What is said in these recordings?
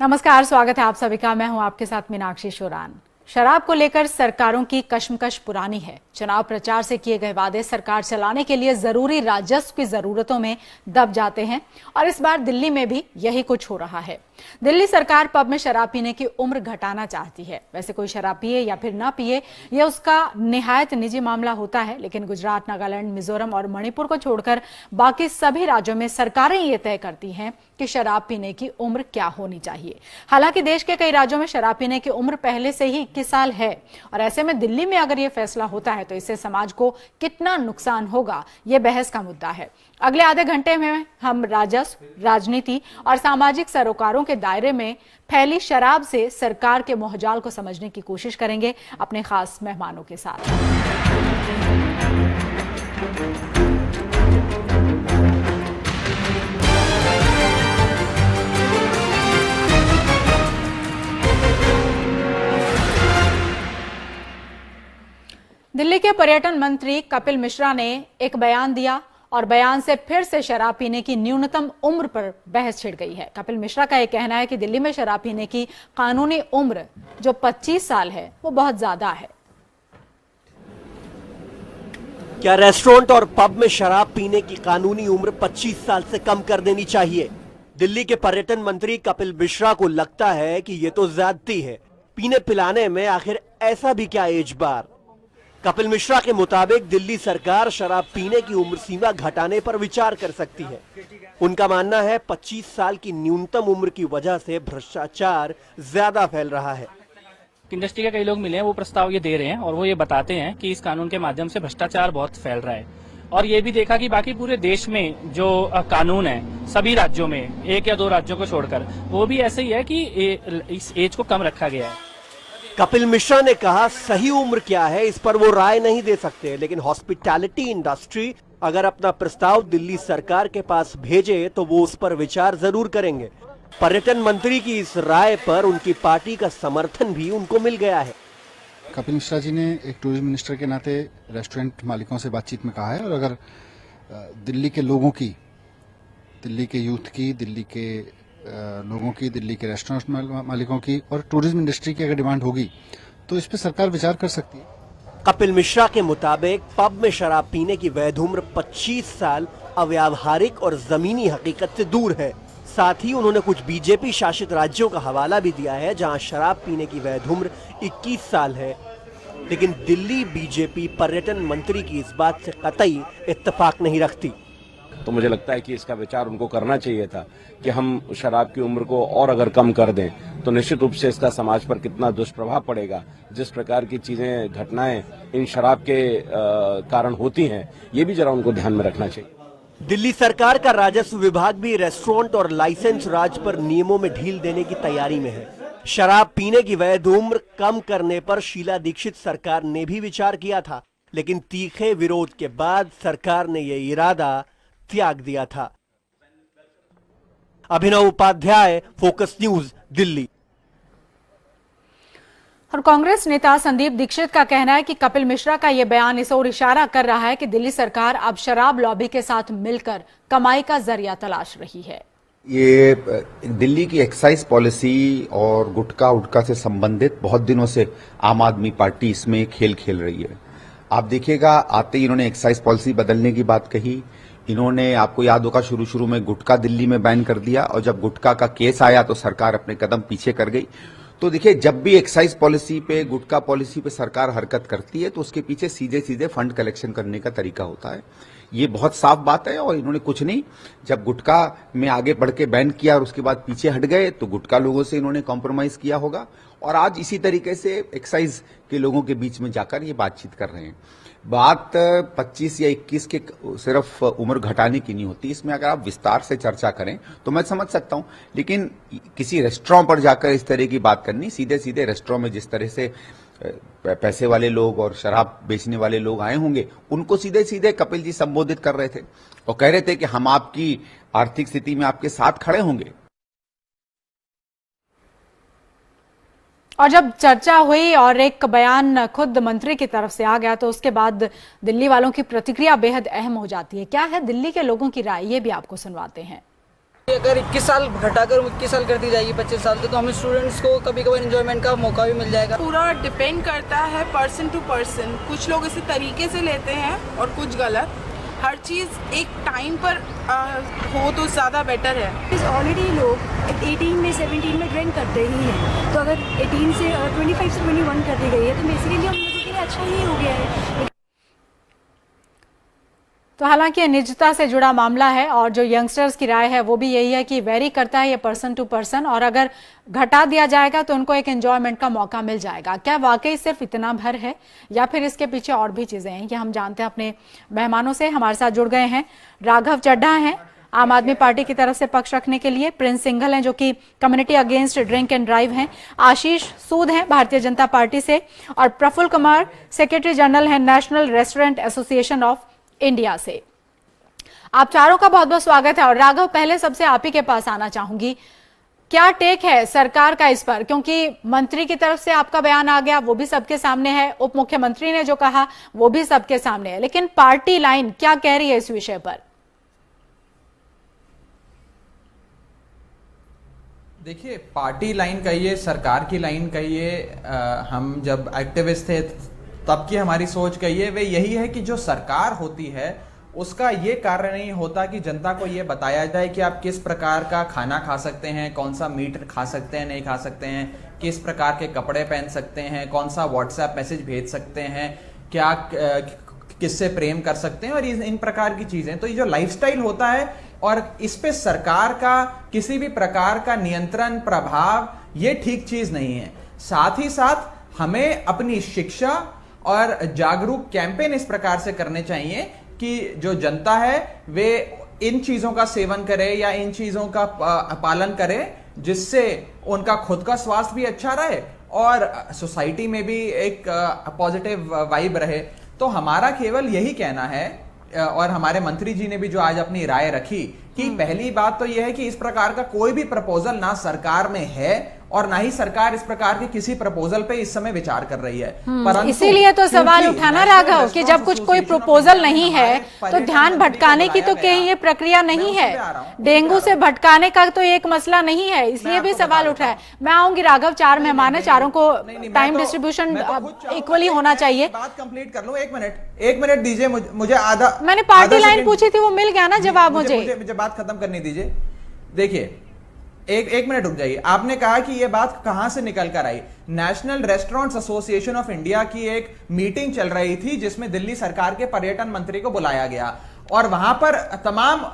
नमस्कार, स्वागत है आप सभी का। मैं हूं आपके साथ मीनाक्षी शोरान। शराब को लेकर सरकारों की कशमकश पुरानी है। चुनाव प्रचार से किए गए वादे सरकार चलाने के लिए जरूरी राजस्व की जरूरतों में दब जाते हैं और इस बार दिल्ली में भी यही कुछ हो रहा है। दिल्ली सरकार पब में शराब पीने की उम्र घटाना चाहती है। वैसे कोई शराब पिए या फिर ना पिए, यह उसका निहायत निजी मामला होता है, लेकिन गुजरात, नागालैंड, मिजोरम और मणिपुर को छोड़कर बाकी सभी राज्यों में सरकारें ये तय करती हैं कि शराब पीने की उम्र क्या होनी चाहिए। हालांकि देश के कई राज्यों में शराब पीने की उम्र पहले से ही 21 साल है और ऐसे में दिल्ली में अगर यह फैसला होता है तो इससे समाज को कितना नुकसान होगा, यह बहस का मुद्दा है। अगले आधे घंटे में हम राजस्व, राजनीति और सामाजिक सरोकारों के दायरे में फैली शराब से सरकार के मोहजाल को समझने की कोशिश करेंगे अपने खास मेहमानों के साथ। दिल्ली के पर्यटन मंत्री कपिल मिश्रा ने एक बयान दिया और बयान से फिर से शराब पीने की न्यूनतम उम्र पर बहस छिड़ गई है। कपिल मिश्रा का यह कहना है कि दिल्ली में शराब पीने की कानूनी उम्र जो 25 साल है वो बहुत ज्यादा है। क्या रेस्टोरेंट और पब में शराब पीने की कानूनी उम्र 25 साल से कम कर देनी चाहिए? दिल्ली के पर्यटन मंत्री कपिल मिश्रा को लगता है कि ये तो ज्यादती है। पीने पिलाने में आखिर ऐसा भी क्या एज बार? कपिल मिश्रा के मुताबिक दिल्ली सरकार शराब पीने की उम्र सीमा घटाने पर विचार कर सकती है। उनका मानना है 25 साल की न्यूनतम उम्र की वजह से भ्रष्टाचार ज्यादा फैल रहा है। इंडस्ट्री के कई लोग मिले हैं, वो प्रस्ताव ये दे रहे हैं और वो ये बताते हैं कि इस कानून के माध्यम से भ्रष्टाचार बहुत फैल रहा है। और ये भी देखा कि बाकी पूरे देश में जो कानून है सभी राज्यों में, एक या दो राज्यों को छोड़कर, वो भी ऐसे ही है कि इस एज को कम रखा गया है। कपिल मिश्रा ने कहा सही उम्र क्या है इस पर वो राय नहीं दे सकते, लेकिन हॉस्पिटैलिटी इंडस्ट्री अगर अपना प्रस्ताव दिल्ली सरकार के पास भेजे तो वो उस पर विचार जरूर करेंगे। पर्यटन मंत्री की इस राय पर उनकी पार्टी का समर्थन भी उनको मिल गया है। कपिल मिश्रा जी ने एक टूरिज्म मिनिस्टर के नाते रेस्टोरेंट मालिकों से बातचीत में कहा है और अगर दिल्ली के लोगों की, दिल्ली के यूथ की, दिल्ली के लोगों की, दिल्ली के रेस्टोरेंट मालिकों की और टूरिज्म इंडस्ट्री की अगर डिमांड होगी तो इस पर सरकार विचार कर सकती है। कपिल मिश्रा के मुताबिक पब में शराब पीने की वैध उम्र 25 साल अव्यावहारिक और जमीनी हकीकत से दूर है। साथ ही उन्होंने कुछ बीजेपी शासित राज्यों का हवाला भी दिया है जहां शराब पीने की वैध उम्र 21 साल है। लेकिन दिल्ली बीजेपी पर्यटन मंत्री की इस बात से कतई इत्तेफाक नहीं रखती। तो मुझे लगता है कि इसका विचार उनको करना चाहिए था कि हम शराब की उम्र को और अगर कम कर दें तो निश्चित रूप से इसका समाज पर कितना दुष्प्रभाव पड़ेगा। जिस प्रकार की चीजें, घटनाएं इन शराब के कारण होती हैं, ये भी जरा उनको ध्यान में रखना चाहिए। दिल्ली सरकार का राजस्व विभाग भी रेस्टोरेंट और लाइसेंस राज पर नियमों में ढील देने की तैयारी में है। शराब पीने की वैध उम्र कम करने पर शीला दीक्षित सरकार ने भी विचार किया था, लेकिन तीखे विरोध के बाद सरकार ने यह इरादा त्याग दिया था। अभिनव उपाध्याय, फोकस न्यूज, दिल्ली। और कांग्रेस नेता संदीप दीक्षित का कहना है कि कपिल मिश्रा का यह बयान इस ओर इशारा कर रहा है कि दिल्ली सरकार अब शराब लॉबी के साथ मिलकर कमाई का जरिया तलाश रही है। ये दिल्ली की एक्साइज पॉलिसी और गुटखा उटखा से संबंधित बहुत दिनों से आम आदमी पार्टी इसमें खेल खेल रही है। आप देखिएगा, आते ही इन्होंने एक्साइज पॉलिसी बदलने की बात कही। इन्होंने, आपको याद होगा, शुरू में गुटखा दिल्ली में बैन कर दिया और जब गुटखा का केस आया तो सरकार अपने कदम पीछे कर गई। तो देखिए, जब भी एक्साइज पॉलिसी पे, गुटखा पॉलिसी पे सरकार हरकत करती है तो उसके पीछे सीधे सीधे फंड कलेक्शन करने का तरीका होता है। ये बहुत साफ बात है और इन्होंने कुछ नहीं, जब गुटखा में आगे बढ़ के बैन किया और उसके बाद पीछे हट गए तो गुटखा लोगों से इन्होंने कॉम्प्रोमाइज किया होगा और आज इसी तरीके से एक्साइज के लोगों के बीच में जाकर ये बातचीत कर रहे हैं। बात 25 या 21 के सिर्फ उम्र घटाने की नहीं होती, इसमें अगर आप विस्तार से चर्चा करें तो मैं समझ सकता हूं, लेकिन किसी रेस्टोरेंट पर जाकर इस तरह की बात करनी, सीधे सीधे रेस्टोरेंट में जिस तरह से पैसे वाले लोग और शराब बेचने वाले लोग आए होंगे, उनको सीधे सीधे कपिल जी संबोधित कर रहे थे और कह रहे थे कि हम आपकी आर्थिक स्थिति में आपके साथ खड़े होंगे। और जब चर्चा हुई और एक बयान खुद मंत्री की तरफ से आ गया तो उसके बाद दिल्ली वालों की प्रतिक्रिया बेहद अहम हो जाती है। क्या है दिल्ली के लोगों की राय, ये भी आपको सुनवाते हैं। अगर 21 साल घटाकर 21 साल कर दी जाएगी 25 साल तो हमें स्टूडेंट्स को कभी कभार एंजॉयमेंट का मौका भी मिल जाएगा। पूरा डिपेंड करता है पर्सन टू पर्सन, कुछ लोग इसे तरीके से लेते हैं और कुछ गलत। हर चीज़ एक टाइम पर हो तो ज़्यादा बेटर है। ऑलरेडी लोग 18 में 17 में ड्रिंक करते ही हैं, तो अगर 18 से 25 से 21 कर दी गई है तो बेसिकली हम लोगों के लिए अच्छा ही हो गया है। तो हालांकि ये निजता से जुड़ा मामला है और जो यंगस्टर्स की राय है वो भी यही है कि वेरी करता है ये पर्सन टू पर्सन, और अगर घटा दिया जाएगा तो उनको एक एंजॉयमेंट का मौका मिल जाएगा। क्या वाकई सिर्फ इतना भर है या फिर इसके पीछे और भी चीजें हैं, ये हम जानते हैं अपने मेहमानों से। हमारे साथ जुड़ गए हैं राघव चड्ढा हैं आम आदमी पार्टी की तरफ से पक्ष रखने के लिए, प्रिंस सिंघल हैं जो कि community against drink and drive हैं, आशीष सूद हैं भारतीय जनता पार्टी से, और प्रफुल्ल कुमार सेक्रेटरी जनरल हैं national restaurant association of India से। आप चारों का बहुत बहुत स्वागत है। और राघव, पहले सबसे आप ही के पास आना चाहूंगी, क्या टेक है सरकार का इस पर, क्योंकि मंत्री की तरफ से आपका बयान आ गया वो भी सबके सामने है, उप मुख्यमंत्री ने जो कहा वो भी सबके सामने है, लेकिन पार्टी लाइन क्या कह रही है इस विषय पर? देखिए, पार्टी लाइन कहिए, सरकार की लाइन कहिए, हम जब एक्टिविस्ट थे तब की हमारी सोच कहिए, वे यही है कि जो सरकार होती है उसका ये कार्य नहीं होता कि जनता को ये बताया जाए कि आप किस प्रकार का खाना खा सकते हैं, कौन सा मीट खा सकते हैं, नहीं खा सकते हैं, किस प्रकार के कपड़े पहन सकते हैं, कौन सा व्हाट्सएप मैसेज भेज सकते हैं, क्या किससे प्रेम कर सकते हैं और इन प्रकार की चीजें। तो ये जो लाइफस्टाइल होता है और इस पे सरकार का किसी भी प्रकार का नियंत्रण प्रभाव, ये ठीक चीज नहीं है। साथ ही साथ हमें अपनी शिक्षा और जागरूक कैंपेन इस प्रकार से करने चाहिए कि जो जनता है वे इन चीजों का सेवन करे या इन चीजों का पालन करे, जिससे उनका खुद का स्वास्थ्य भी अच्छा रहे और सोसाइटी में भी एक पॉजिटिव वाइब रहे। तो हमारा केवल यही कहना है, और हमारे मंत्री जी ने भी जो आज अपनी राय रखी कि पहली बात तो यह है कि इस प्रकार का कोई भी प्रपोजल ना सरकार में है और ना ही सरकार इस प्रकार के किसी प्रपोजल पे इस समय विचार कर रही है। परंतु इसीलिए तो सवाल उठाना राघव कि जब कुछ कोई प्रपोजल नहीं है तो ध्यान भटकाने की तो कहीं ये प्रक्रिया नहीं है, डेंगू से भटकाने का तो एक मसला नहीं है, इसलिए भी सवाल उठा है। मैं आऊंगी राघव, 4 मेहमान है, चारों को टाइम डिस्ट्रीब्यूशन इक्वली होना चाहिए। बात कंप्लीट कर लो, एक मिनट दीजिए मुझे आधा। मैंने पार्टी लाइन पूछी थी, वो मिल गया ना जवाब मुझे बात खत्म करने दीजिए। देखिए, एक मिनट रुक जाइए। आपने कहा कि यह बात कहां से निकल कर आई। National restaurants association of India की एक मीटिंग चल रही थी जिसमें दिल्ली सरकार के पर्यटन मंत्री को बुलाया गया और वहां पर तमाम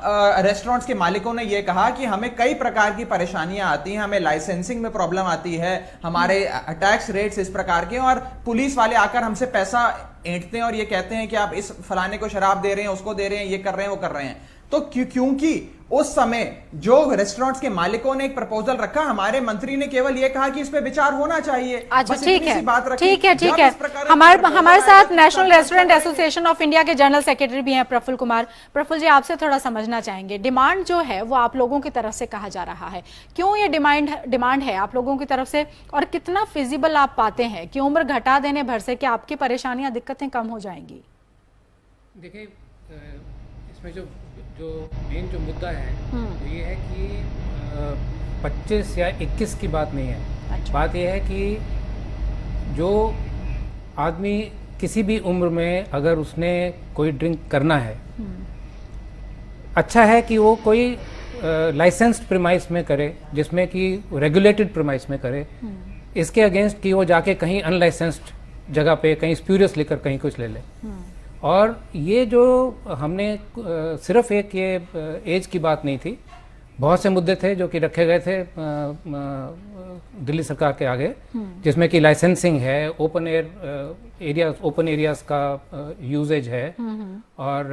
रेस्टोरेंट्स के मालिकों ने यह कहा कि हमें कई प्रकार की परेशानियां आती हैं, हमें लाइसेंसिंग में प्रॉब्लम आती है, हमारे टैक्स रेट्स इस प्रकार के, और पुलिस वाले आकर हमसे पैसा ऐंठते हैं और ये कहते हैं कि आप इस फलाने को शराब दे रहे हैं, उसको दे रहे हैं, ये कर रहे हैं, वो कर रहे हैं। तो क्योंकि उस समय जो रेस्टोरेंट्स के मालिकों ने एक प्रपोजल रखा, हमारे मंत्री ने केवल ये कहा कि इस पे विचार होना चाहिए। अच्छा, ठीक है, ठीक है। हमारे साथ national restaurant association of India के जनरल सेक्रेटरी भी हैं प्रफुल्ल कुमार। प्रफुल्ल जी, आपसे थोड़ा समझना चाहेंगे, डिमांड जो है वो आप लोगों की तरफ से कहा जा रहा है, क्यों ये डिमांड है आप लोगों की तरफ से और कितना फिजिबल आप पाते हैं कि उम्र घटा देने भर से क्या आपकी परेशानियां, दिक्कतें कम हो जाएंगी? देखिए, इसमें जो मेन जो मुद्दा है वो ये है कि 25 या 21 की बात नहीं है। अच्छा। बात ये है कि जो आदमी किसी भी उम्र में अगर उसने कोई ड्रिंक करना है, अच्छा है कि वो कोई लाइसेंस्ड प्रीमाइस में करे, जिसमें कि रेगुलेटेड प्रीमाइस में करे, इसके अगेंस्ट कि वो जाके कहीं अनलाइसेंस्ड जगह पे कहीं स्प्यूरियस लेकर कहीं कुछ ले ले। और ये जो हमने सिर्फ एक ये एज की बात नहीं थी, बहुत से मुद्दे थे जो कि रखे गए थे दिल्ली सरकार के आगे, जिसमें कि लाइसेंसिंग है, ओपन एरियाज का यूजेज है और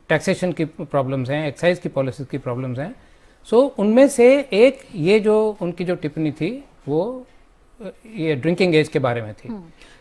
टैक्सेशन की प्रॉब्लम्स हैं, एक्साइज की पॉलिसीज की प्रॉब्लम्स हैं। सो उनमें से एक ये जो उनकी जो टिप्पणी थी वो ये ड्रिंकिंग एज के बारे में थी।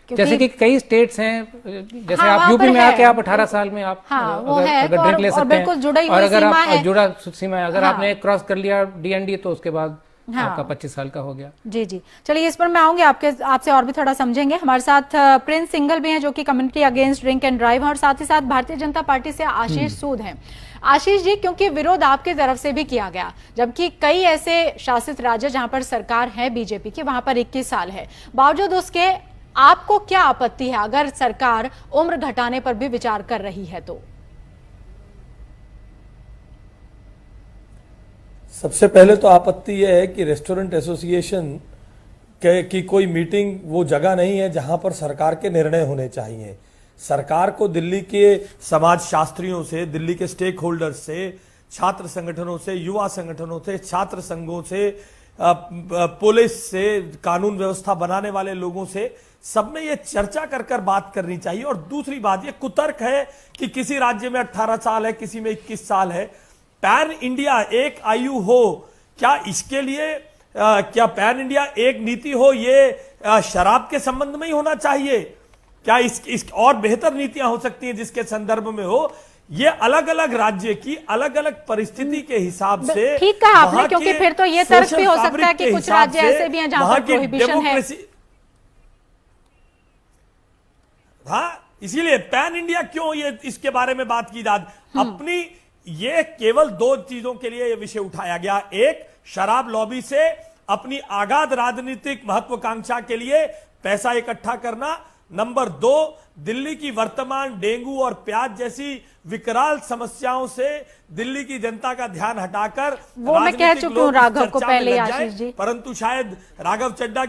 जैसे कि कई स्टेट्स हैं, जैसे हाँ, आप यूपी में आके आप 18 साल में आप अगर ड्रिंक ले सकते हैं, और अगर आप जुड़ा सीमा है, अगर आपने क्रॉस कर लिया डीएनडी तो उसके बाद हाँ। आपका 25 साल का हो गया। जी जी, चलिए इस पर मैं आऊंगी आपसे और भी थोड़ा समझेंगे। हमारे साथ प्रिंस सिंगल भी हैं जो कि community against drink and drive हैं, और साथ ही साथ भारतीय जनता पार्टी से आशीष सूद हैं। आशीष जी, क्योंकि विरोध आपकी तरफ से भी किया गया, जबकि कई ऐसे शासित राज्य जहां पर सरकार है बीजेपी की, वहां पर 21 साल है, बावजूद उसके आपको क्या आपत्ति है अगर सरकार उम्र घटाने पर भी विचार कर रही है तो? सबसे पहले तो आपत्ति यह है कि रेस्टोरेंट एसोसिएशन की कोई मीटिंग वो जगह नहीं है जहां पर सरकार के निर्णय होने चाहिए। सरकार को दिल्ली के समाज शास्त्रियों से, दिल्ली के स्टेक होल्डर्स से, छात्र संगठनों से, युवा संगठनों से, छात्र संघों से, पुलिस से, कानून व्यवस्था बनाने वाले लोगों से, सब में ये चर्चा कर बात करनी चाहिए। और दूसरी बात, ये कुतर्क है कि किसी राज्य में 18 साल है, किसी में 21 साल है। पैन इंडिया एक आयु हो, क्या इसके लिए क्या पैन इंडिया एक नीति हो, ये शराब के संबंध में ही होना चाहिए? क्या इस और बेहतर नीतियां हो सकती हैं जिसके संदर्भ में हो? ये अलग अलग राज्य की अलग अलग परिस्थिति के हिसाब से ठीक कहा आपने, क्योंकि फिर तो ये तर्क भी हो सकता है कि कुछ राज्य ऐसे भी हैं जहां पर प्रोहिबिशन है। हाँ, इसीलिए पैन इंडिया क्यों ये इसके बारे में बात की जाती अपनी, ये केवल दो चीजों के लिए ये विषय उठाया गया। एक, शराब लॉबी से अपनी आगाध राजनीतिक महत्वाकांक्षा के लिए पैसा इकट्ठा करना। नंबर 2, दिल्ली की वर्तमान डेंगू और प्याज जैसी विकराल समस्याओं से दिल्ली की जनता का ध्यान हटाकर, वो मैं कह चुकी हूं राघव को पहले, आशीष जी, परंतु शायद राघव चड्ढा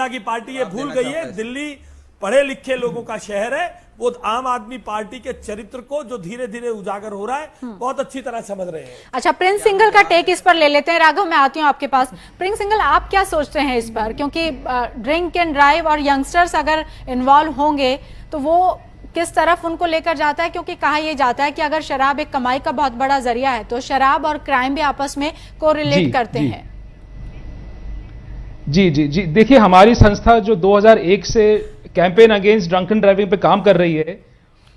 की पार्टी ये भूल गई है दिल्ली पढ़े लिखे लोगों का शहर है। वो आम आदमी पार्टी के चरित्र को जो धीरे धीरे उजागर हो रहा है बहुत अच्छी तरह समझ रहे हैं। अच्छा, प्रिंस सिंगल का टेक इस पर ले लेते हैं। राघव, मैं आती हूं आपके पास। प्रिंस सिंगल, आप क्या सोचते हैं इस पर? क्योंकि ड्रिंक एंड ड्राइव और यंगस्टर्स अगर इन्वॉल्व होंगे तो वो किस तरफ उनको लेकर जाता है? क्योंकि कहा यह जाता है कि अगर शराब एक कमाई का बहुत बड़ा जरिया है तो शराब और क्राइम भी आपस में कोरिलेट करते हैं। जी जी जी, देखिए, हमारी संस्था जो 2001 से कैंपेन अगेंस्ट ड्रंकन ड्राइविंग पे काम कर रही है,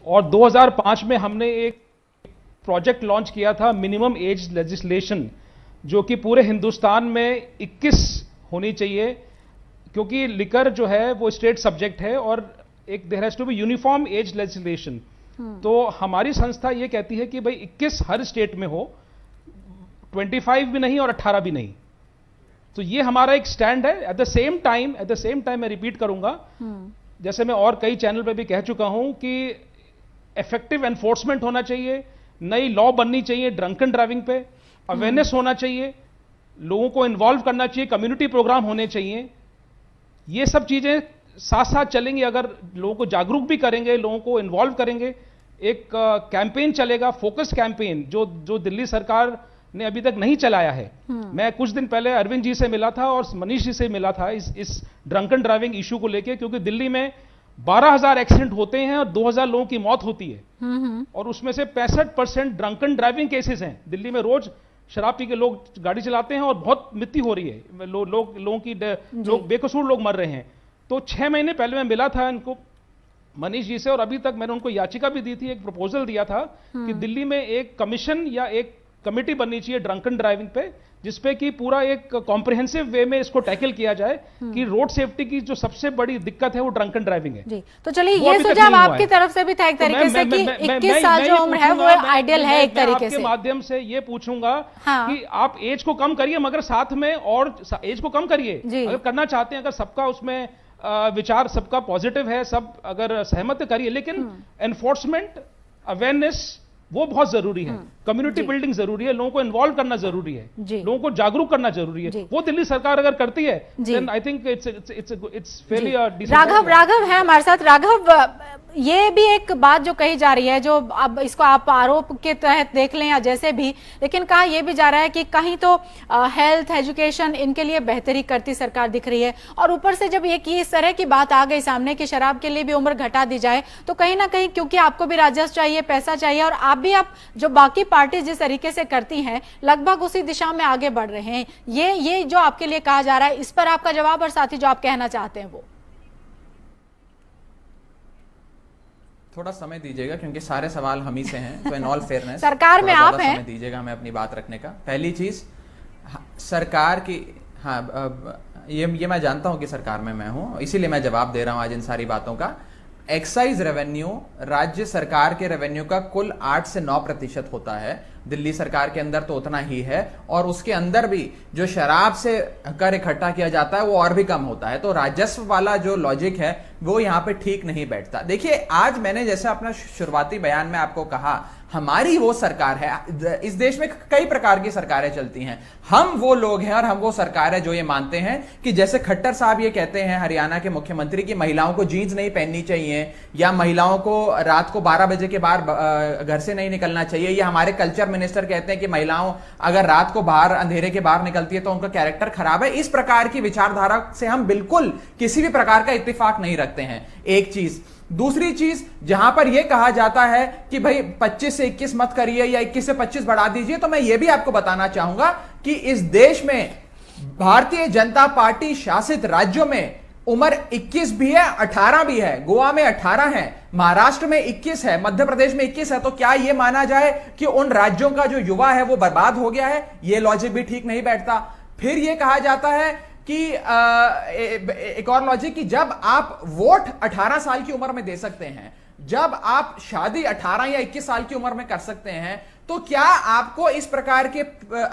और 2005 में हमने एक प्रोजेक्ट लॉन्च किया था, मिनिमम एज लेजिस्लेशन, जो कि पूरे हिंदुस्तान में 21 होनी चाहिए, क्योंकि लिकर जो है वो स्टेट सब्जेक्ट है और एक there has to be uniform as legislation. तो हमारी संस्था ये कहती है कि भाई 21 हर स्टेट में हो, 25 भी नहीं और 18 भी नहीं। तो ये हमारा एक स्टैंड है। एट द सेम टाइम मैं रिपीट करूंगा, जैसे मैं और कई चैनल पे भी कह चुका हूं कि इफेक्टिव एनफोर्समेंट होना चाहिए, नई लॉ बननी चाहिए ड्रंकन ड्राइविंग पे, अवेयरनेस होना चाहिए, लोगों को इन्वॉल्व करना चाहिए, कम्युनिटी प्रोग्राम होने चाहिए। ये सब चीजें साथ साथ चलेंगी अगर लोगों को जागरूक भी करेंगे, लोगों को इन्वॉल्व करेंगे। एक कैंपेन चलेगा, फोकस कैंपेन, जो दिल्ली सरकार ने अभी तक नहीं चलाया है। मैं कुछ दिन पहले अरविंद जी से मिला था और मनीष जी से मिला था इस ड्रंकन ड्राइविंग इशू को लेके, क्योंकि दिल्ली में 12,000 एक्सीडेंट होते हैं और 2,000 लोगों की मौत होती है, और उसमें से 65% ड्रंकन ड्राइविंग केसेस हैं। दिल्ली में रोज शराब पी के लोग गाड़ी चलाते हैं और बहुत मृत्यु हो रही है, लोग बेकसूर लोग मर रहे हैं। तो 6 महीने पहले मैं मिला था इनको, मनीष जी से, और अभी तक मैंने उनको याचिका भी दी थी, एक प्रपोजल दिया था कि दिल्ली में एक कमीशन या एक कमेटी बननी चाहिए ड्रंकन ड्राइविंग पे, जिसपे कि पूरा एक कॉम्प्रिहेंसिव वे में इसको टैकल किया जाए कि रोड सेफ्टी की जो सबसे बड़ी दिक्कत है वो ड्रंकन ड्राइविंग है। जी, तो चलिए ये सुझाव आपकी तरफ से भी था एक तरीके से कि 21 साल जो उम्र है वो आइडियल है एक तरीके से। आपके माध्यम से ये पूछूंगा कि आप एज को कम करिए, मगर साथ में और एज को कम करिए अगर करना चाहते हैं, अगर सबका उसमें विचार सबका पॉजिटिव है, सब अगर सहमत करिए, लेकिन एनफोर्समेंट, अवेयरनेस वो बहुत जरूरी है, कम्युनिटी बिल्डिंग जरूरी है, लोगों को इन्वॉल्व करना जरूरी है, लोगों को जागरूक करना जरूरी है। वो दिल्ली सरकार अगर करती है, then I think it's fairly राघव है हमारे साथ। राघव, ये भी एक बात जो कही जा रही है, जो अब इसको आप आरोप के तहत देख लें या जैसे भी, लेकिन कहा यह भी जा रहा है कि कहीं तो हेल्थ, एजुकेशन, इनके लिए बेहतरी करती सरकार दिख रही है, और ऊपर से जब ये इस तरह की बात आ गई सामने कि शराब के लिए भी उम्र घटा दी जाए, तो कहीं ना कहीं क्योंकि आपको भी राजस्व चाहिए, पैसा चाहिए, और आप जो बाकी पार्टी जिस तरीके से करती हैं लगभग उसी दिशा में आगे बढ़ रहे हैं। ये जो आपके लिए कहा जा रहा है, इस पर आपका जवाब, और साथ ही जो आप कहना चाहते हैं वो। थोड़ा समय दीजिएगा क्योंकि सारे सवाल हम ही से हैं, तो इन ऑल फेयरनेस सरकार में आप हैं, समय दीजिएगा हमें अपनी बात रखने का। पहली चीज, सरकार की, हाँ ये मैं जानता हूं कि सरकार में मैं हूं, इसीलिए मैं जवाब दे रहा हूं आज इन सारी बातों का। एक्साइज रेवेन्यू राज्य सरकार के रेवेन्यू का कुल 8 से 9% होता है। दिल्ली सरकार के अंदर तो उतना ही है, और उसके अंदर भी जो शराब से कर इकट्ठा किया जाता है वो और भी कम होता है। तो राजस्व वाला जो लॉजिक है वो यहां पे ठीक नहीं बैठता। देखिए, आज मैंने जैसे अपना शुरुआती बयान में आपको कहा, हमारी वो सरकार है, इस देश में कई प्रकार की सरकारें चलती हैं, हम वो लोग हैं और हम वो सरकार है जो ये मानते हैं कि जैसे खट्टर साहब ये कहते हैं, हरियाणा के मुख्यमंत्री, कि महिलाओं को जीन्स नहीं पहननी चाहिए, या महिलाओं को रात को 12 बजे के बाद घर से नहीं निकलना चाहिए, या हमारे कल्चर मिनिस्टर कहते हैं कि महिलाओं अगर रात को बाहर अंधेरे के बाहर निकलती है तो उनका कैरेक्टर खराब है। इस प्रकार की विचारधारा से हम बिल्कुल किसी भी प्रकार का इत्तेफाक नहीं रखते हैं, एक चीज। दूसरी चीज, जहां पर यह कहा जाता है कि भाई 25 से 21 मत करिए या 21 से 25 बढ़ा दीजिए, तो मैं यह भी आपको बताना चाहूंगा कि इस देश में भारतीय जनता पार्टी शासित राज्यों में उम्र 21 भी है, 18 भी है। गोवा में 18 है, महाराष्ट्र में 21 है, मध्य प्रदेश में 21 है। तो क्या यह माना जाए कि उन राज्यों का जो युवा है वो बर्बाद हो गया है? यह लॉजिक भी ठीक नहीं बैठता। फिर यह कहा जाता है कि एक और लॉजिक, कि जब आप वोट 18 साल की उम्र में दे सकते हैं, जब आप शादी 18 या 21 साल की उम्र में कर सकते हैं, तो क्या आपको इस प्रकार के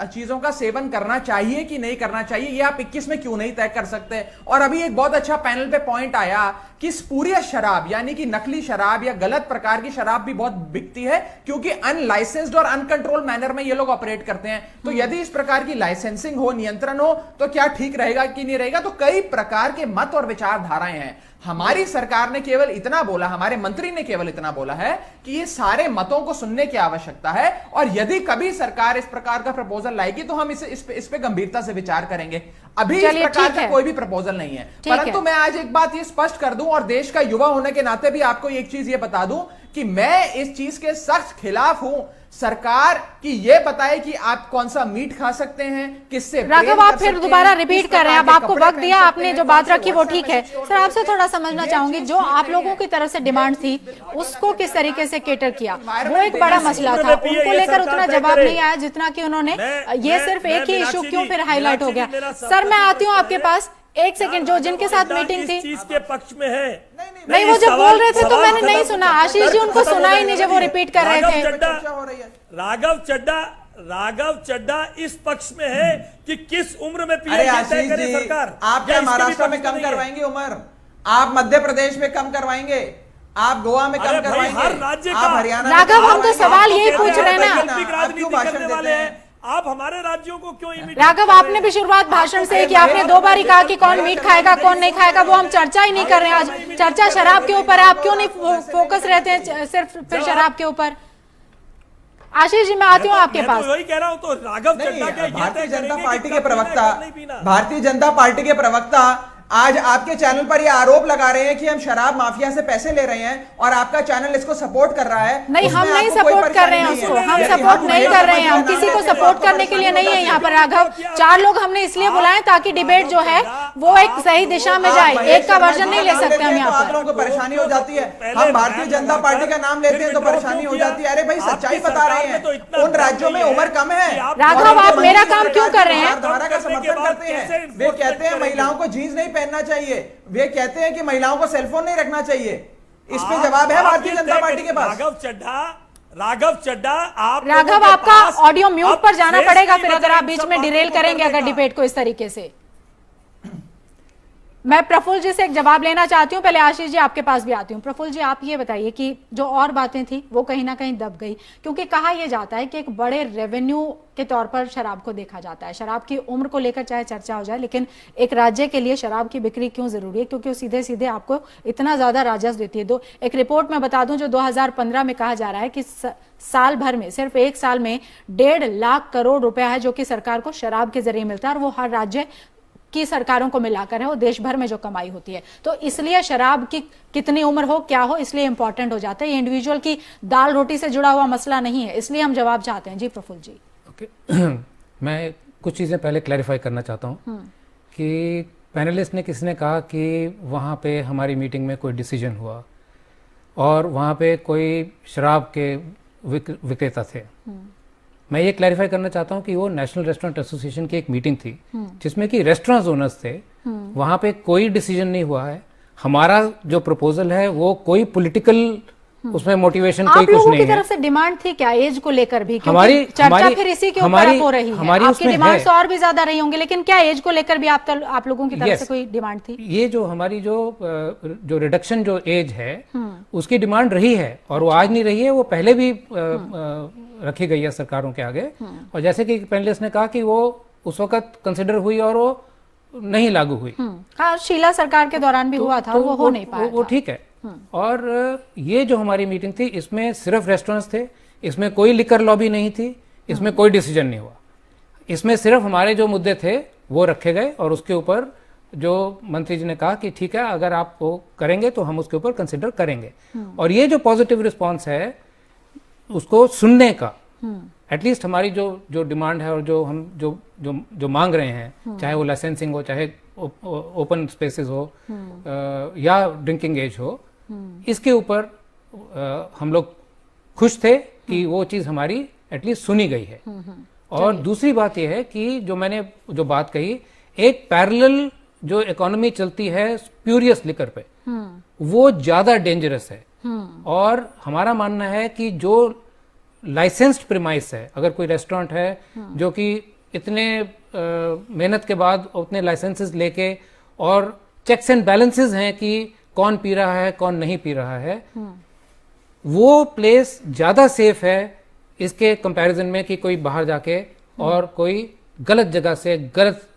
चीजों का सेवन करना चाहिए कि नहीं करना चाहिए, ये आप 21 में क्यों नहीं तय कर सकते? और अभी एक बहुत अच्छा पैनल पे पॉइंट आया कि स्पूरियस शराब, यानी कि नकली शराब या गलत प्रकार की शराब भी बहुत बिकती है, क्योंकि अनलाइसेंस्ड और अनकंट्रोल्ड मैनर में ये लोग ऑपरेट करते हैं। तो यदि इस प्रकार की लाइसेंसिंग हो, नियंत्रण हो, तो क्या ठीक रहेगा कि नहीं रहेगा? तो कई प्रकार के मत और विचारधाराएं हैं। हमारी सरकार ने केवल इतना बोला, हमारे मंत्री ने केवल इतना बोला है कि ये सारे मतों को सुनने की आवश्यकता है, और यदि कभी सरकार इस प्रकार का प्रपोजल लाएगी तो हम इस पे गंभीरता से विचार करेंगे। अभी इस प्रकार का कोई भी प्रपोजल नहीं है। परंतु मैं आज एक बात ये स्पष्ट कर दूं, और देश का युवा होने के नाते भी आपको एक चीज ये बता दूं कि मैं इस चीज के सख्त खिलाफ हूं। सरकार की ये बताए कि आप कौन सा मीट खा सकते हैं, किससे। राघव, आप फिर दोबारा रिपीट कर रहे हैं। अब आपको वक्त दिया, आपने जो बात रखी वो ठीक है। सर, आपसे थोड़ा समझना चाहूंगी, जो आप लोगों की तरफ से डिमांड थी उसको किस तरीके से केटर किया, वो एक बड़ा मसला था। उनको लेकर उतना जवाब नहीं आया जितना कि उन्होंने, ये सिर्फ एक ही इशू क्यों फिर हाईलाइट हो गया? सर, मैं आती हूँ आपके पास, एक सेकंड। जो जिनके साथ मीटिंग थी, चीज के पक्ष में है। नहीं, वो जब बोल रहे थे तो मैंने नहीं सुना। आशीष जी, उनको सुना ही नहीं जब वो रिपीट कर रहे थे। राघव चड्डा इस पक्ष में है कि किस उम्र में पीएम तय करे सरकार। आप क्या महाराष्ट्र में कम करवाएंगे उम्र? आप मध्य प्रदेश में कम करवाएंगे? आप गोवा में कम करवाएंगे? हर राज्य का, आप हरियाणा में? राघव, हम तो सवाल यही पूछ रहे हैं ना। क्यों भाषण देते हैं आप? हमारे राज्यों को क्यों इमिटेट? राघव, आपने भी शुरुआत भाषण से की, आपने 2 बार ही कहा कि कौन मीट खाएगा कौन नहीं खाएगा, वो हम चर्चा ही नहीं कर रहे हैं। आज चर्चा शराब के ऊपर है, आप क्यों नहीं फोकस रहते हैं सिर्फ फिर शराब के ऊपर? आशीष जी, मैं आती हूँ आपके पास। वही कह रहा हूँ, तो राघव चड्डा क्या भारतीय जनता पार्टी के प्रवक्ता, भारतीय जनता पार्टी के प्रवक्ता आज आपके चैनल पर ये आरोप लगा रहे हैं कि हम शराब माफिया से पैसे ले रहे हैं, और आपका चैनल इसको सपोर्ट कर रहा है। नहीं, हम नहीं सपोर्ट कर रहे हैं उसको, हम सपोर्ट नहीं कर रहे हैं, हम किसी को सपोर्ट करने के लिए नहीं है यहाँ पर। राघव, 4 लोग हमने इसलिए बुलाए ताकि डिबेट जो है वो एक सही दिशा में जाए, एक का वर्जन नहीं ले सकते हम यहाँ पर। आप लोगों को परेशानी हो जाती है, हम भारतीय जनता पार्टी का नाम लेते हैं तो परेशानी हो जाती है। अरे भाई, सच्चाई बता रहे हैं, उन राज्यों में उम्र कम है। राघव, आप मेरा काम क्यों कर रहे हैं? धारा का समर्थन करते हैं। वे कहते हैं महिलाओं को जीन्स नहीं पहनना चाहिए, वे कहते हैं कि महिलाओं को सेलफोन नहीं रखना चाहिए। इस पे जवाब है भारतीय जनता पार्टी के पास। राघव चड्डा, राघव, आपका ऑडियो म्यूट पर जाना पड़ेगा फिर, अगर आप बीच में डिरेल करेंगे अगर डिबेट को इस तरीके से। मैं प्रफुल्ल जी से एक जवाब लेना चाहती हूँ, पहले आशीष जी आपके पास भी आती हूँ। प्रफुल्ल जी, आप ये बताइए कि जो और बातें थी वो कहीं ना कहीं दब गई, क्योंकि कहा यह जाता है कि एक बड़े रेवेन्यू के तौर पर शराब को देखा जाता है। शराब की उम्र को लेकर चाहे चर्चा हो जाए, लेकिन एक राज्य के लिए शराब की बिक्री क्यों जरूरी है? क्योंकि वो सीधे सीधे आपको इतना ज्यादा राजस्व देती है। एक रिपोर्ट में बता दूं, जो 2015 में कहा जा रहा है कि साल भर में, सिर्फ 1 साल में 1.5 लाख करोड़ रुपया है जो कि सरकार को शराब के जरिए मिलता है, और वो हर राज्य की सरकारों को मिलाकर है, वो देश भर में जो कमाई होती है। तो इसलिए शराब की कितनी उम्र हो, क्या हो, इसलिए इंपॉर्टेंट हो जाता है। ये इंडिविजुअल की दाल रोटी से जुड़ा हुआ मसला नहीं है, इसलिए हम जवाब चाहते हैं। जी प्रफुल्ल जी। मैं कुछ चीज़ें पहले क्लैरिफाई करना चाहता हूँ कि पैनलिस्ट ने किसने कहा कि वहाँ पे हमारी मीटिंग में कोई डिसीजन हुआ और वहाँ पे कोई शराब के विक्रेता थे। मैं ये क्लैरिफाई करना चाहता हूँ कि वो नेशनल रेस्टोरेंट एसोसिएशन की एक मीटिंग थी जिसमें कि रेस्टोरेंट ओनर्स थे, वहां पे कोई डिसीजन नहीं हुआ है। हमारा जो प्रपोजल है वो कोई पॉलिटिकल उसमें मोटिवेशन कोई कुछ नहीं है। आप लोगों की तरफ से डिमांड थी क्या एज को लेकर भी? हमारी चर्चा फिर इसी के ऊपर हो रही है। आपकी डिमांड तो और भी ज्यादा रही होंगी, लेकिन क्या एज को लेकर भी आप लोगों की तरफ से कोई डिमांड थी? ये जो हमारी जो रिडक्शन जो एज है उसकी डिमांड रही है, और वो आज नहीं रही है, वो पहले भी रखी गई है सरकारों के आगे। और जैसे कि पैनलिस्ट ने कहा कि वो उस वक्त कंसिडर हुई और वो नहीं लागू हुई। हाँ, शीला सरकार के दौरान भी हुआ था, वो हो नहीं पाया। वो ठीक है। और ये जो हमारी मीटिंग थी इसमें सिर्फ रेस्टोरेंट्स थे, इसमें कोई लिकर लॉबी नहीं थी, इसमें कोई डिसीजन नहीं हुआ। इसमें सिर्फ हमारे जो मुद्दे थे वो रखे गए और उसके ऊपर जो मंत्री जी ने कहा कि ठीक है, अगर आप वो करेंगे तो हम उसके ऊपर कंसिडर करेंगे। और ये जो पॉजिटिव रिस्पॉन्स है उसको सुनने का, एटलीस्ट हमारी जो डिमांड है और जो हम जो मांग रहे हैं, चाहे वो लाइसेंसिंग हो, चाहे ओपन स्पेसेस हो या ड्रिंकिंग एज हो, इसके ऊपर हम लोग खुश थे कि वो चीज हमारी एटलीस्ट सुनी गई है। और दूसरी बात यह है कि जो मैंने जो बात कही, एक पैरेलल जो इकोनॉमी चलती है स्प्यूरियस लिकर पे, वो ज्यादा डेंजरस है। और हमारा मानना है कि जो लाइसेंस्ड प्रीमाइस है, अगर कोई रेस्टोरेंट है जो कि इतने मेहनत के बाद उतने लाइसेंसेस लेके और चेक्स एंड बैलेंसेस हैं कि कौन पी रहा है कौन नहीं पी रहा है, वो प्लेस ज्यादा सेफ है इसके कंपैरिजन में कि कोई बाहर जाके और कोई गलत जगह से गलत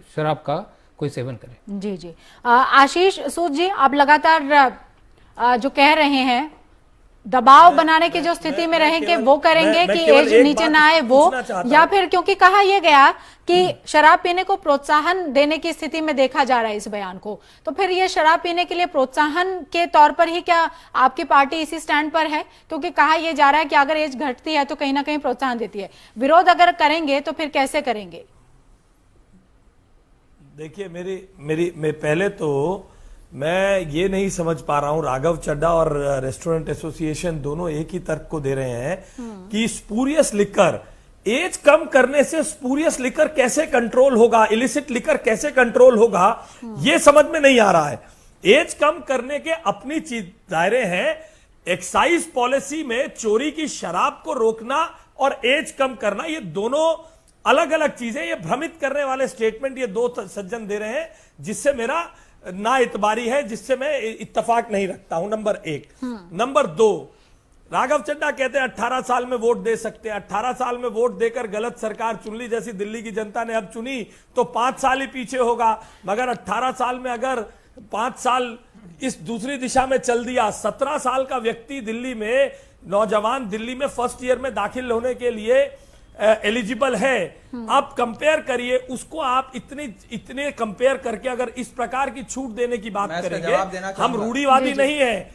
शराब का कोई सेवन करे। जी जी। आशीष सूद जी, आप लगातार जो कह रहे हैं दबाव बनाने की जो स्थिति में रहेंगे वो करेंगे कि एज नीचे ना आए वो, या फिर क्योंकि कहा यह गया कि शराब पीने को प्रोत्साहन देने की स्थिति में देखा जा रहा है इस बयान को, तो फिर ये शराब पीने के लिए प्रोत्साहन के तौर पर ही क्या आपकी पार्टी इसी स्टैंड पर है? क्योंकि कहा यह जा रहा है कि अगर एज घटती है तो कहीं ना कहीं प्रोत्साहन देती है। विरोध अगर करेंगे तो फिर कैसे करेंगे? देखिए, मैं पहले तो मैं ये नहीं समझ पा रहा हूं, राघव चड्ढा और रेस्टोरेंट एसोसिएशन दोनों एक ही तर्क को दे रहे हैं कि स्पूरियस लिकर, एज कम करने से स्पूरियस लिकर कैसे कंट्रोल होगा, इलिसिट लिकर कैसे कंट्रोल होगा, ये समझ में नहीं आ रहा है। एज कम करने के अपनी चीज दायरे हैं। एक्साइज पॉलिसी में चोरी की शराब को रोकना और एज कम करना, ये दोनों अलग अलग चीजें। ये भ्रमित करने वाले स्टेटमेंट ये दो सज्जन दे रहे हैं जिससे मेरा ना इतबारी है, जिससे मैं इत्तेफाक नहीं रखता हूं, नंबर एक। नंबर दो, राघव चड्ढा कहते हैं 18 साल में वोट दे सकते हैं। 18 साल में वोट देकर गलत सरकार चुन ली, जैसी दिल्ली की जनता ने अब चुनी, तो 5 साल ही पीछे होगा। मगर 18 साल में अगर 5 साल इस दूसरी दिशा में चल दिया, 17 साल का व्यक्ति दिल्ली में, नौजवान दिल्ली में फर्स्ट ईयर में दाखिल होने के लिए एलिजिबल है। आप कंपेयर करिए उसको, आप इतने कंपेयर करके अगर इस प्रकार की छूट देने की बात करेंगे, हम रूढ़िवादी नहीं है।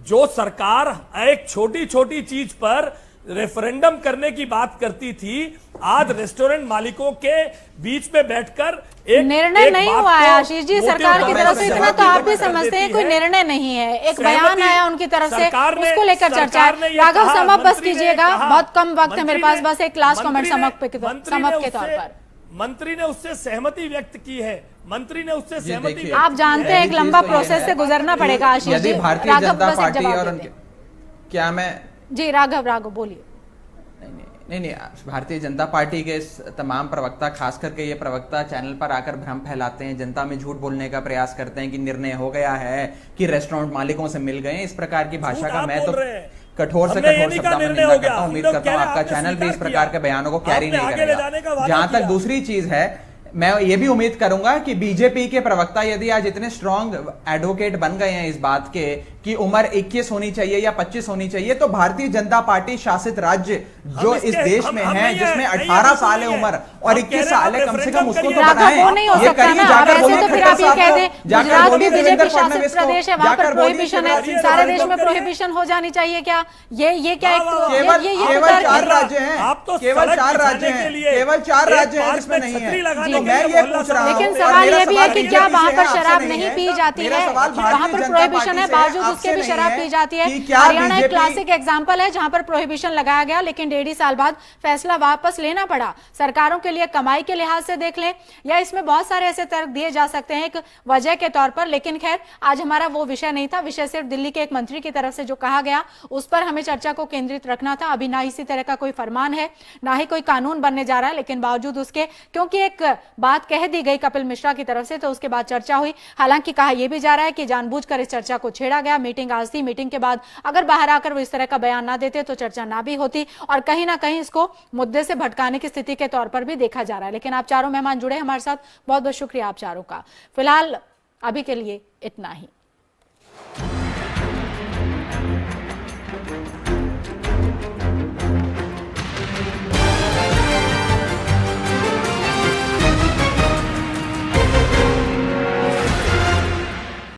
जो सरकार एक छोटी छोटी चीज पर रेफरेंडम करने की बात करती थी, आज रेस्टोरेंट मालिकों के बीच में बैठकर एक निर्णय नहीं हुआ है आशीष जी सरकार की तरफ से, इतना तो आप भी समझते हैं, कोई निर्णय नहीं है, एक बयान आया उनकी तरफ से, उसको लेकर चर्चा है। राघव समाप्त बस कीजिएगा, बहुत कम वक्त है मेरे पास, बस एक लास्ट कमेंट समाप्त के तौर पर। मंत्री ने उससे सहमति व्यक्त की है, मंत्री ने उससे सहमति, आप जानते हैं एक लंबा प्रोसेस से गुजरना पड़ेगा आशीष जी। भारतीय जनता पार्टी और क्या मैं जी राघव बोलिए। नहीं, भारतीय जनता पार्टी के तमाम प्रवक्ता, खास करके ये प्रवक्ता चैनल पर आकर भ्रम फैलाते हैं, जनता में झूठ बोलने का प्रयास करते हैं कि निर्णय हो गया है, कि रेस्टोरेंट मालिकों से मिल गए। इस प्रकार की भाषा का मैं तो कठोर से कठोर शब्दों में निंदा करता हूं। उम्मीद करता हूं आपका चैनल भी इस प्रकार के बयानों को कैरी नहीं करेगा। जहां तक दूसरी चीज है, मैं ये भी उम्मीद करूंगा कि बीजेपी के प्रवक्ता यदि आज इतने स्ट्रांग एडवोकेट बन गए हैं इस बात के कि उम्र 21 होनी चाहिए या 25 होनी चाहिए, तो भारतीय जनता पार्टी शासित राज्य जो इस देश में है, जिसमें 18 साल है उम्र और 21 साल है, कम से कम उसको तो बनाएं। ये करिए, जाकर बोलिए खट्टर साहब को, जाकर बोलिए देवेंद्र फडणवीस को, जाकर प्रोहिबिशन है, सारे देश में प्रोहिबिशन हो जानी चाहिए क्या? ये क्या केवल 4 राज्य हैं, केवल 4 राज्य हैं, केवल 4 राज्य हैं जिसमें नहीं है। मैं ये पूछ रहा हूं, लेकिन सवाल ये भी है कि क्या वहां पर शराब नहीं पी जाती है? वहां पर प्रोहिबिशन है, बावजूद उसके भी शराब पी जाती है। हरियाणा एक क्लासिक एग्जांपल है जहां पर प्रोहिबिशन लगाया गया, लेकिन 1.5 साल बाद फैसला वापस लेना पड़ा। सरकारों के लिए कमाई के लिहाज से देख लें, या इसमें बहुत सारे ऐसे तर्क दिए जा सकते हैं एक वजह के तौर पर। लेकिन खैर, आज हमारा वो विषय नहीं था। विषय सिर्फ दिल्ली के एक मंत्री की तरफ से जो कहा गया उस पर हमें चर्चा को केंद्रित रखना था। अभी ना इसी तरह का कोई फरमान है, ना ही कोई कानून बनने जा रहा है, लेकिन बावजूद उसके, क्योंकि एक बात कह दी गई कपिल मिश्रा की तरफ से, तो उसके बाद चर्चा हुई। हालांकि कहा यह भी जा रहा है कि जानबूझकर इस चर्चा को छेड़ा गया। मीटिंग आज थी, मीटिंग के बाद अगर बाहर आकर वो इस तरह का बयान ना देते तो चर्चा ना भी होती, और कहीं ना कहीं इसको मुद्दे से भटकाने की स्थिति के तौर पर भी देखा जा रहा है। लेकिन आप चारों मेहमान जुड़े हमारे साथ, बहुत बहुत शुक्रिया आप चारों का। फिलहाल अभी के लिए इतना ही।